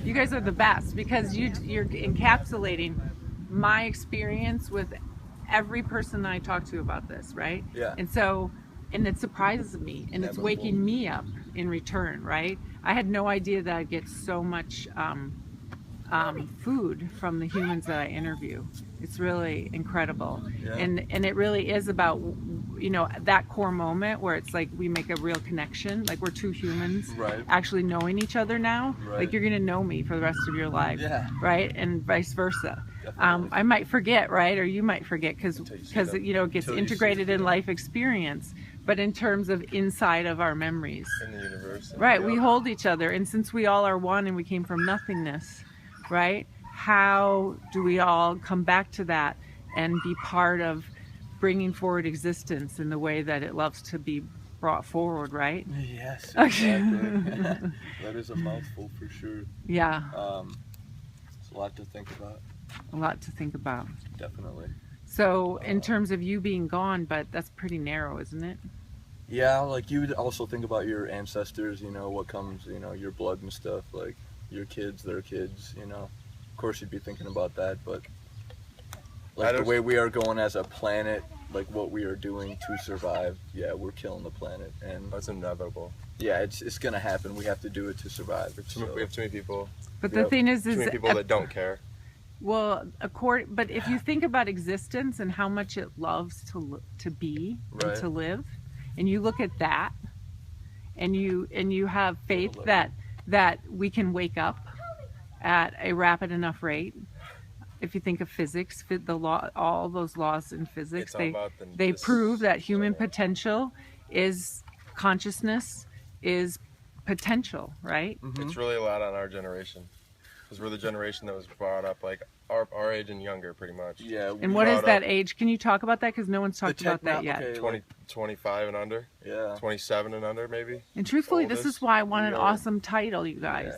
You guys are the best because you're encapsulating my experience with every person I talk to about this, right? Yeah. And so, and it surprises me, and it's waking me up in return, right? I had no idea that I'd get so much food from the humans that I interview. It's really incredible. Yeah. And it really is about, you know, that core moment where it's like we make a real connection, like we're two humans Right. actually knowing each other now. Right. Like you're gonna know me for the rest of your life. Yeah. Right, and vice versa. Definitely. I might forget, right, or you might forget because you know it gets Until you integrated see it. in life experience. But in terms of inside of our memories, In the universe. right, we hold each other, and since we all are one and we came from nothingness, right, how do we all come back to that and be part of bringing forward existence in the way that it loves to be brought forward, right? Yes, exactly. That is a mouthful for sure. Yeah, It's a lot to think about. a lot to think about. Definitely. So in terms of you being gone, but that's pretty narrow, isn't it? Yeah, like you would also think about your ancestors, you know, what comes, you know, your blood and stuff, like your kids, their kids, you know. Of course you'd be thinking about that, but like the way we are going as a planet, like what we are doing to survive, yeah, we're killing the planet, and That's inevitable. yeah, it's gonna happen. We have to do it to survive. So, We have too many people. But the thing is Too many people that don't care. well, but if you think about existence and how much it loves to be and Right. to live, and you look at that, and you have faith that we can wake up at a rapid enough rate. If you think of physics, the law, all those laws in physics, It's all about they this- prove that human potential is consciousness is potential, right? It's really a lot on our generation. Because we're the generation that was brought up like our age and younger, pretty much. yeah. And what is brought that up- age? Can you talk about that? Because no one's talked about that yet. okay, 20, 25 and under, yeah. 27 and under, maybe. And truthfully, this Oldest, is why I want an we are- awesome title, you guys.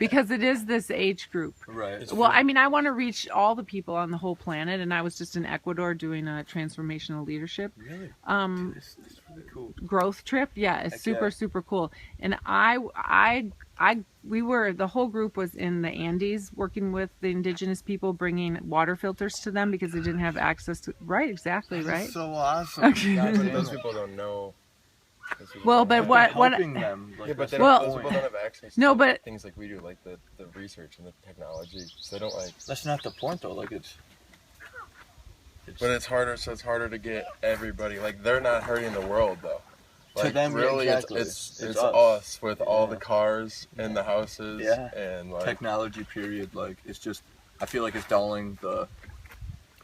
Because it is this age group. Right. It's Well, I mean, I want to reach all the people on the whole planet, and I was just in Ecuador doing a transformational leadership Really? This is really cool. growth trip. Yeah, it's Heck super, yeah. super cool. And the whole group was in the Andes working with the indigenous people, bringing water filters to them because they didn't have access to. Right, exactly, right. So awesome. But those people don't know. Those people Well, don't but know. what Helping them. Like, Yeah, but that's they the Well- those point. people don't have access to No, but- things like we do, like the research and the technology. So they don't like. That's not the point though. Like it's But it's harder. So it's harder to get everybody. Like they're not hurting the world though. To Like them, really, exactly. it's It's us with all Yeah. the cars and the houses Yeah. and like technology period. Like it's just, I feel like it's dulling the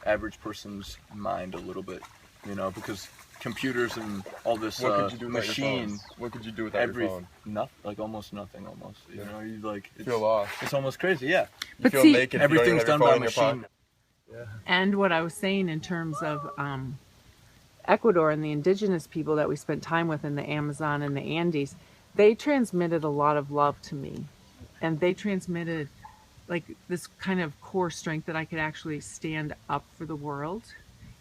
average person's mind a little bit, you know, because computers and all this what could you do without your machine, phone? What could you do without your phone? like almost nothing, almost. You Yeah. know, you like You feel lost. it's almost crazy. Yeah, You But feel see- naked. if you don't even everything's have your done by phone in your machine. pocket. And what I was saying in terms of Ecuador and the indigenous people that we spent time with in the Amazon and the Andes, they transmitted a lot of love to me. And they transmitted like this kind of core strength that I could actually stand up for the world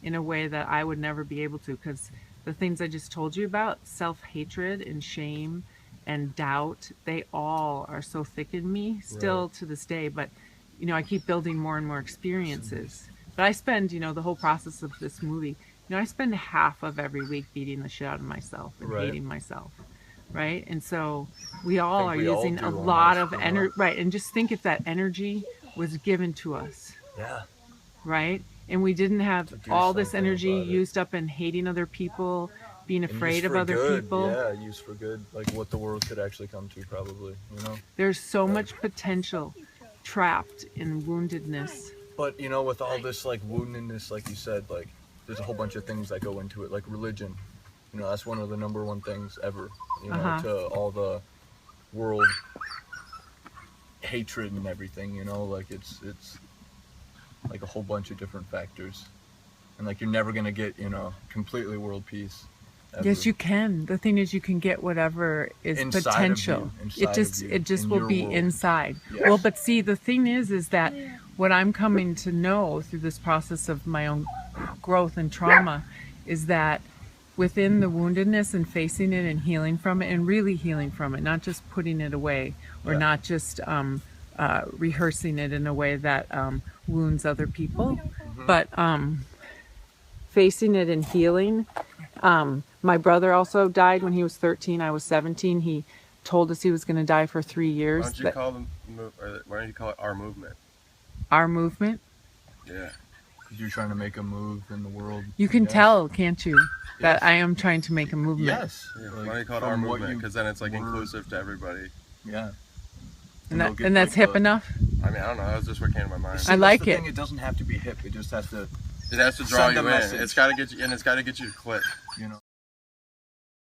in a way that I would never be able to, because the things I just told you about, self-hatred and shame and doubt, they all are so thick in me still to this day. But you know, I keep building more and more experiences. But I spend, you know, the whole process of this movie, you know, I spend half of every week beating the shit out of myself and Right. hating myself. Right. And so we all are we all using do a lot of almost, you know? energy. Right. And just think if that energy was given to us. yeah. Right. And we didn't have do all this something energy about it. used up in hating other people, being And afraid used of for other good, people. Yeah, used for good, like what the world could actually come to, probably. You know. There's so much potential trapped in woundedness. But you know, with all this like woundedness, like you said, like there's a whole bunch of things that go into it, like religion. You know, that's one of the number one things ever. You know, Uh-huh. to all the world hatred and everything. You know, like it's like a whole bunch of different factors, and like you're never gonna get, you know, completely world peace. Ever. Yes, you can. The thing is, you can get whatever is Inside of potential. you, inside of you, It just in will your be world. inside. Yes. Well, but see, the thing is that what I'm coming to know through this process of my own growth and trauma is that within the woundedness and facing it and healing from it and really healing from it, not just putting it away or Yeah. not just rehearsing it in a way that wounds other people, but facing it and healing. My brother also died when he was 13. I was 17. He told us he was going to die for 3 years. Why don't you call them? Why don't you call it our movement? Our movement. Yeah. Because you're trying to make a move in the world. You can Yes. tell, can't you, that Yes. I am trying to make a movement. Yes. Yeah. Like, Why don't you call it from our what movement? you Because then it's like were- inclusive to everybody. Yeah. And, you'll that, get, and that's like, hip the- enough. I mean, I don't know. That was just what came to my mind. I That's like the it. thing, it doesn't have to be hip. It just has to, It has to draw Send you a in. message. It's got to get you, and it's got to get you to click. you know.